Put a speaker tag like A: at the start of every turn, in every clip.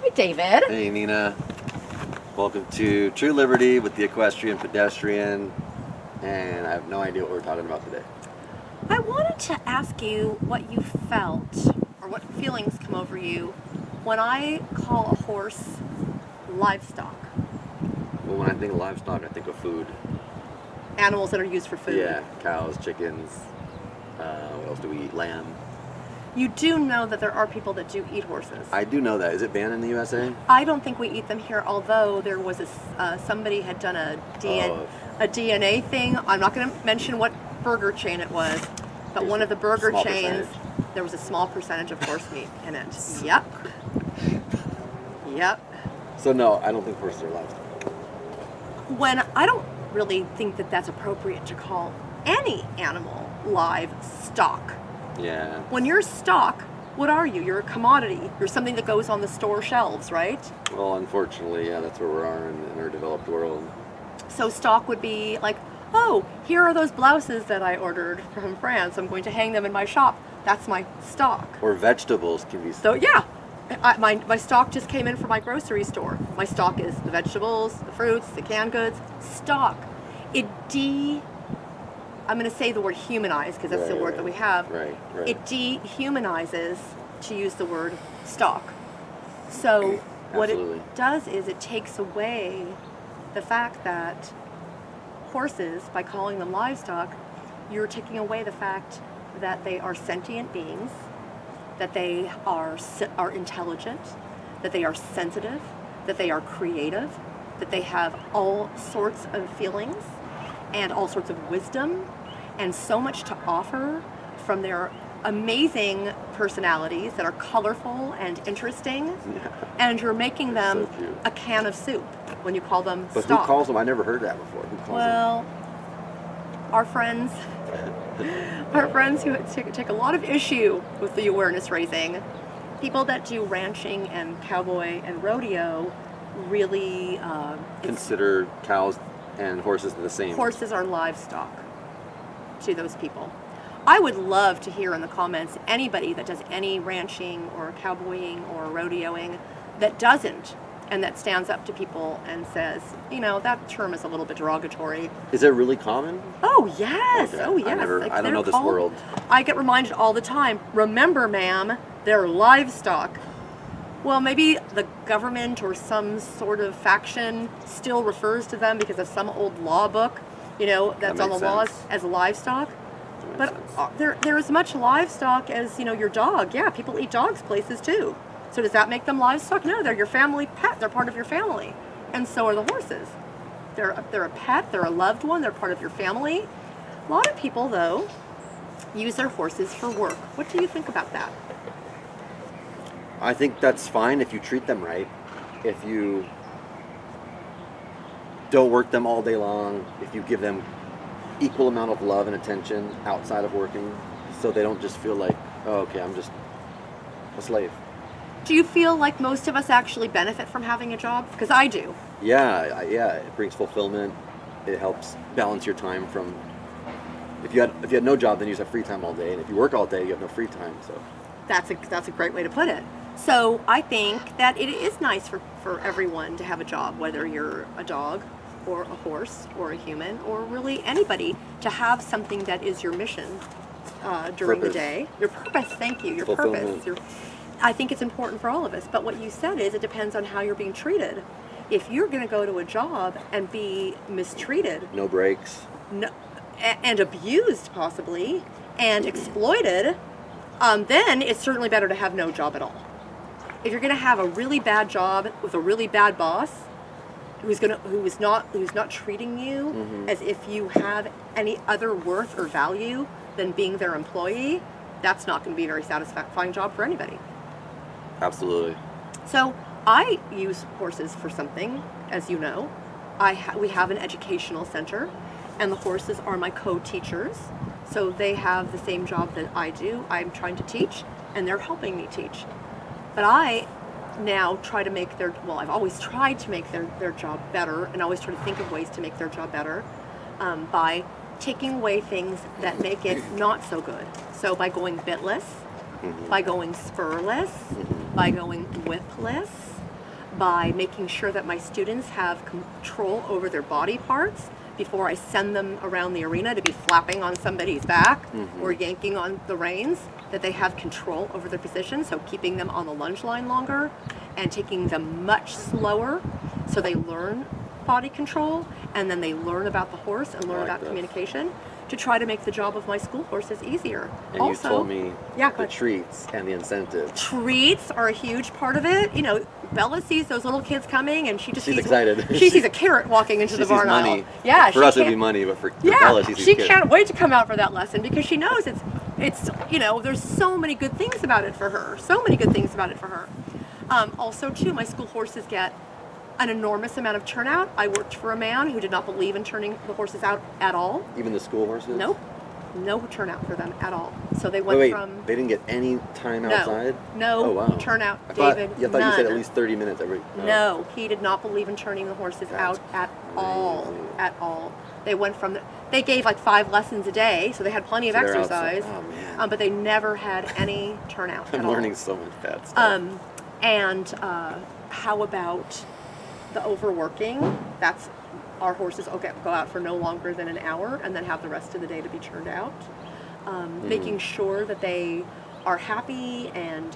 A: Hi, David.
B: Hey, Nina. Welcome to True Liberty with the Equestrian Pedestrian, and I have no idea what we're talking about today.
A: I wanted to ask you what you felt, or what feelings come over you when I call a horse livestock.
B: Well, when I think of livestock, I think of food.
A: Animals that are used for food.
B: Yeah, cows, chickens. What else do we eat? Lamb.
A: You do know that there are people that do eat horses.
B: I do know that. Is it banned in the USA?
A: I don't think we eat them here, although there was somebody had done a DNA thing. I'm not going to mention what burger chain it was, but one of the burger chains, there was a small percentage of horse meat in it. Yep. Yep.
B: So no, I don't think horses are livestock.
A: I don't really think that that's appropriate to call any animal livestock.
B: Yeah.
A: When you're stock, what are you? You're a commodity. You're something that goes on the store shelves, right?
B: Well, unfortunately, yeah, that's where we are in our developed world.
A: So stock would be like, oh, here are those blouses that I ordered from France. I'm going to hang them in my shop. That's my stock.
B: Or vegetables can be.
A: So yeah, my stock just came in from my grocery store. My stock is the vegetables, the fruits, the canned goods. Stock. I'm going to say the word humanize because that's the word that we have.
B: Right.
A: It dehumanizes to use the word stock. So what it does is it takes away the fact that horses, by calling them livestock, you're taking away the fact that they are sentient beings, that they are intelligent, that they are sensitive, that they are creative, that they have all sorts of feelings and all sorts of wisdom and so much to offer from their amazing personalities that are colorful and interesting. And you're making them a can of soup when you call them
B: But
A: stock.
B: who calls them? I never heard that before. Who calls them?
A: Our friends who take a lot of issue with the awareness raising, people that do ranching and cowboy and rodeo really
B: consider cows and horses the same.
A: Horses are livestock to those people. I would love to hear in the comments anybody that does any ranching or cowboying or rodeoing that doesn't, and that stands up to people and says, you know, that term is a little bit derogatory.
B: Is it really common?
A: Oh, yes.
B: Okay.
A: Oh, yes.
B: I don't know this world.
A: I get reminded all the time, remember, ma'am, they're livestock. Well, maybe the government or some sort of faction still refers to them because of some old law book, you know, that's on the laws as livestock. But they're as much livestock as, you know, your dog. Yeah, people eat dogs places too. So does that make them livestock? No, they're your family pet. They're part of your family. And so are the horses. They're a pet. They're a loved one. They're part of your family. A lot of people, though, use their horses for work. What do you think about that?
B: I think that's fine if you treat them right. If you don't work them all day long, if you give them equal amount of love and attention outside of working, so they don't just feel like, oh, okay, I'm just a slave.
A: Do you feel like most of us actually benefit from having a job? Because I do.
B: Yeah, it brings fulfillment. It helps balance your time from. If you had no job, then you just have free time all day, and if you work all day, you have no free time. So
A: that's a great way to put it. So I think that it is nice for everyone to have a job, whether you're a dog or a horse or a human or really anybody, to have something that is your mission during the day. Your purpose, thank you, your purpose. I think it's important for all of us, but what you said is it depends on how you're being treated. If you're going to go to a job and be mistreated,
B: no breaks,
A: and abused possibly, and exploited, then it's certainly better to have no job at all. If you're going to have a really bad job with a really bad boss, who's not treating you as if you have any other worth or value than being their employee, that's not going to be a very satisfying job for anybody.
B: Absolutely.
A: So I use horses for something, as you know. We have an educational center, and the horses are my co-teachers. So they have the same job that I do. I'm trying to teach, and they're helping me teach. But I now try to make I've always tried to make their job better, and always try to think of ways to make their job better by taking away things that make it not so good. So by going bitless, by going spurless, by going whipless, by making sure that my students have control over their body parts before I send them around the arena to be flapping on somebody's back or yanking on the reins, that they have control over their position, so keeping them on the lunge line longer and taking them much slower so they learn body control, and then they learn about the horse and learn about communication, to try to make the job of my school horses easier.
B: And
A: also,
B: you told me the treats and the incentives.
A: Treats are a huge part of it. You know, Bella sees those little kids coming, and she's
B: excited.
A: She sees a carrot walking into the barn aisle.
B: Money.
A: Yeah,
B: for us it'd be money, but for Bella, she
A: can't wait to come out for that lesson, because she knows it's you know, there's so many good things about it for her. So many good things about it for her. Also, too, my school horses get an enormous amount of turnout. I worked for a man who did not believe in turning the horses out at all.
B: Even the school horses?
A: Nope. No turnout for them at all. So they went from...
B: They didn't get any time outside?
A: No turnout, David.
B: I thought you said at least 30 minutes every...
A: No, he did not believe in turning the horses out at all. At all. They went from... They gave like 5 lessons a day, so they had plenty of exercise.
B: Oh, man.
A: But they never had any turnout at all.
B: I'm learning so much bad stuff.
A: And how about the overworking? That's... Our horses go out for no longer than an hour and then have the rest of the day to be churned out. Making sure that they are happy and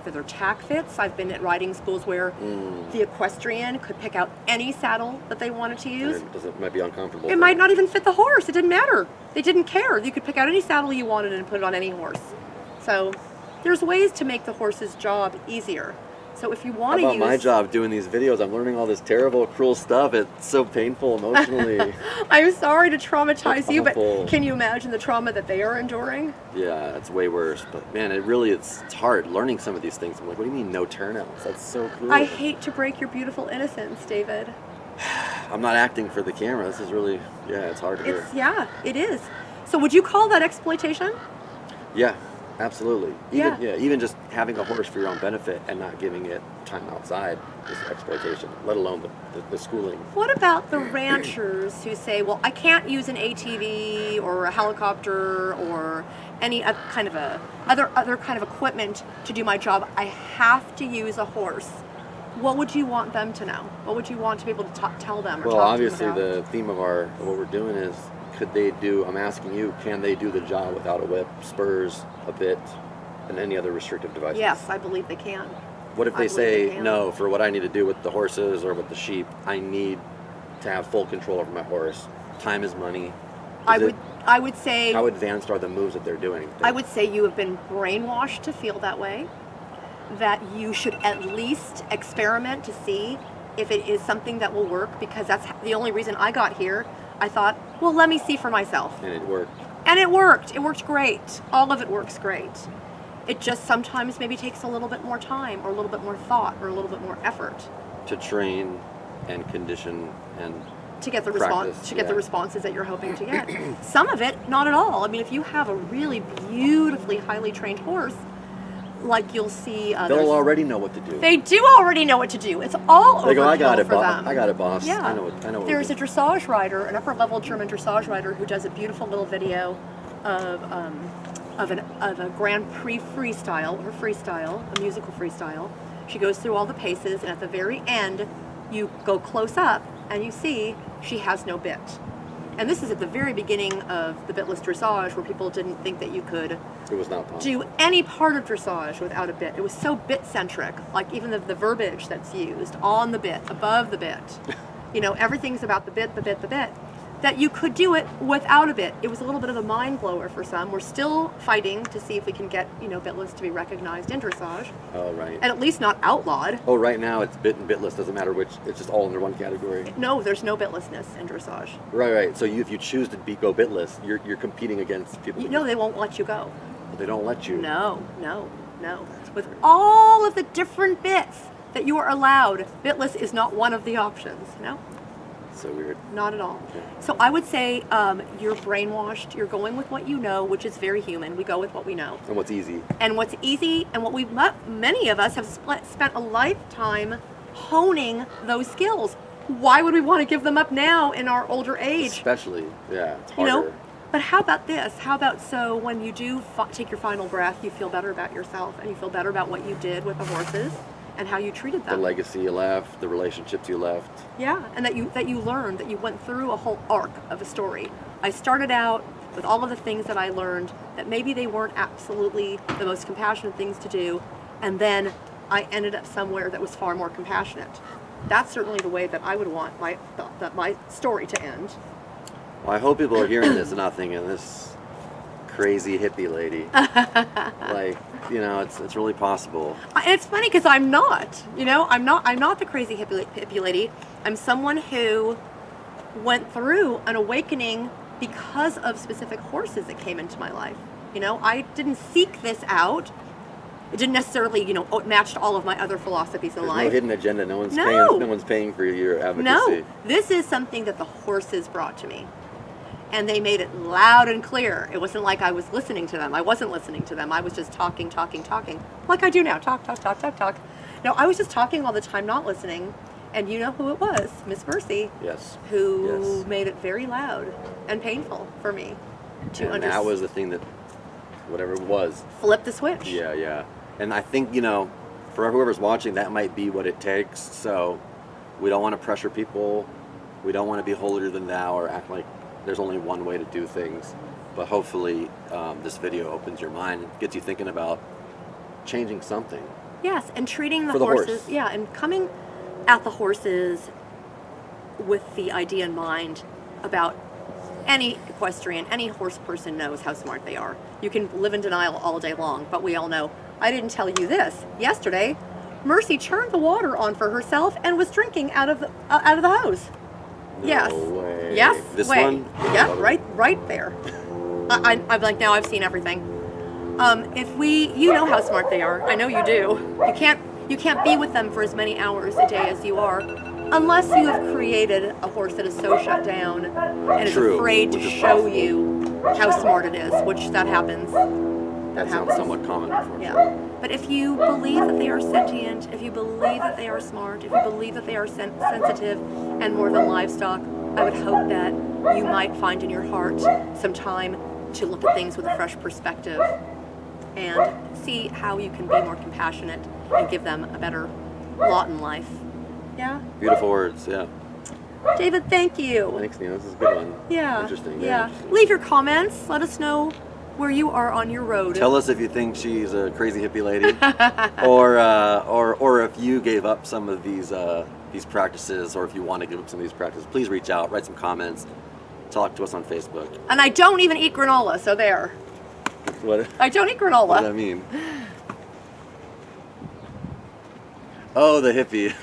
A: that their tack fits. I've been at riding schools where the equestrian could pick out any saddle that they wanted to use.
B: It might be uncomfortable.
A: It might not even fit the horse. It didn't matter. They didn't care. You could pick out any saddle you wanted and put it on any horse. So there's ways to make the horse's job easier. So if you want to use...
B: my job doing these videos, I'm learning all this terrible, cruel stuff. It's so painful emotionally.
A: I'm sorry to traumatize you, but can you imagine the trauma that they are enduring?
B: Yeah, it's way worse. But man, it's hard learning some of these things. I'm like, what do you mean no turnouts? That's so cool.
A: I hate to break your beautiful innocence, David.
B: I'm not acting for the camera. This is really, it's hard to hear.
A: Yeah, it is. So would you call that exploitation?
B: Yeah. Absolutely. Even just having a horse for your own benefit and not giving it time outside is exploitation, let alone the schooling.
A: What about the ranchers who say, well, I can't use an ATV or a helicopter or any other kind of equipment to do my job. I have to use a horse. What would you want them to know? What would you want to be able to tell them or talk to them about? Well,
B: obviously the theme of what we're doing is, I'm asking you, can they do the job without a whip, spurs, a bit, and any other restrictive devices?
A: Yes, I believe they can.
B: What if they say, no, for what I need to do with the horses or with the sheep, I need to have full control over my horse. Time is money.
A: I would say...
B: How advanced are the moves that they're doing?
A: I would say you have been brainwashed to feel that way, that you should at least experiment to see if it is something that will work, because that's the only reason I got here. I thought, well, let me see for myself.
B: And it worked.
A: And it worked. It worked great. All of it works great. It just sometimes maybe takes a little bit more time or a little bit more thought or a little bit more effort.
B: To train and condition and
A: to get the
B: practice,
A: the responses that you're hoping to get. Some of it, not at all. I mean, if you have a really beautifully highly trained horse, like you'll see
B: they'll already know what to do.
A: They do already know what to do. It's all overkill for them.
B: I got it, boss.
A: Yeah.
B: I know what
A: There's a dressage rider, an upper-level German dressage rider, who does a beautiful little video of a Grand Prix freestyle, a musical freestyle. She goes through all the paces, and at the very end, you go close up, and you see she has no bit. And this is at the very beginning of the bitless dressage, where people didn't think that you could
B: It was not possible.
A: do any part of dressage without a bit. It was so bit-centric, like even the verbiage that's used, on the bit, above the bit. Everything's about the bit, that you could do it without a bit. It was a little bit of a mind blower for some. We're still fighting to see if we can get, bitless to be recognized in dressage.
B: Oh, right.
A: And at least not outlawed.
B: Oh, right now it's bit and bitless, doesn't matter which, it's just all under one category.
A: No, there's no bitlessness in dressage.
B: Right. So if you choose to go bitless, you're compitless against people.
A: No, they won't let you go.
B: Well, they don't let you.
A: No. With all of the different bits that you are allowed, bitless is not one of the options,
B: So weird.
A: Not at all.
B: Okay.
A: So I would say you're brainwashed. You're going with what you know, which is very human. We go with what we know.
B: And what's easy.
A: And what many of us have spent a lifetime honing those skills. Why would we want to give them up now in our older age?
B: Especially, it's harder.
A: But how about this? How about so when you do take your final breath, you feel better about yourself and you feel better about what you did with the horses, and how you treated
B: The
A: them.
B: legacy you left, the relationships you left.
A: Yeah, and that you learned, that you went through a whole arc of a story. I started out with all of the things that I learned that maybe they weren't absolutely the most compassionate things to do, and then I ended up somewhere that was far more compassionate. That's certainly the way that I would want my story to end.
B: Well, I hope people are hearing this and not thinking this crazy hippie lady. Like, you know, it's really possible.
A: And it's funny because I'm not. You know, I'm not the crazy hippie lady. I'm someone who went through an awakening because of specific horses that came into my life. You know, I didn't seek this out. It didn't necessarily, you know, match all of my other philosophies in
B: There's
A: life.
B: no hidden agenda. No one's paying for your advocacy.
A: No, this is something that the horses brought to me. And they made it loud and clear. It wasn't like I was listening to them. I wasn't listening to them. I was just talking. Like I do now. Talk. No, I was just talking all the time, not listening. And you know who it was? Miss Mercy.
B: Yes.
A: Who made it very loud and painful for me to understand.
B: And that was the thing that, whatever it was.
A: Flip the switch.
B: Yeah. And I think, you know, for whoever's watching, that might be what it takes. So we don't want to pressure people. We don't want to be holier than thou or act like there's only one way to do things. But hopefully this video opens your mind and gets you thinking about changing something.
A: Yes, and treating the
B: For the
A: horses.
B: horse.
A: Yeah, and coming at the horses with the idea in mind about any equestrian, any horse person knows how smart they are. You can live in denial all day long, but we all know. I didn't tell you this. Yesterday, Mercy turned the water on for herself and was drinking out of the hose.
B: No
A: Yes.
B: way.
A: Yes.
B: This
A: way.
B: one?
A: Yeah. Right there. I'm like, now I've seen everything. You know how smart they are. I know you do. You can't be with them for as many hours a day as you are, unless you have created a horse that is so shut down and is afraid to show you how smart it is, which that happens.
B: That sounds somewhat common, unfortunately.
A: Yeah. But if you believe that they are sentient, if you believe that they are smart, if you believe that they are sensitive and more than livestock, I would hope that you might find in your heart some time to look at things with a fresh perspective and see how you can be more compassionate and give them a better lot in life. Yeah?
B: Beautiful words, yeah.
A: David, thank you.
B: Thanks, Nina. This is a good one.
A: Yeah.
B: Interesting.
A: Yeah.
B: Interesting.
A: Leave your comments. Let us know where you are on your road.
B: Tell us if you think she's a crazy hippie lady, or if you gave up some of these practices, or if you want to give up some of these practices. Please reach out, write some comments, talk to us on Facebook.
A: And I don't even eat granola, so there.
B: What?
A: I don't eat granola.
B: What does that mean? Oh, the hippie.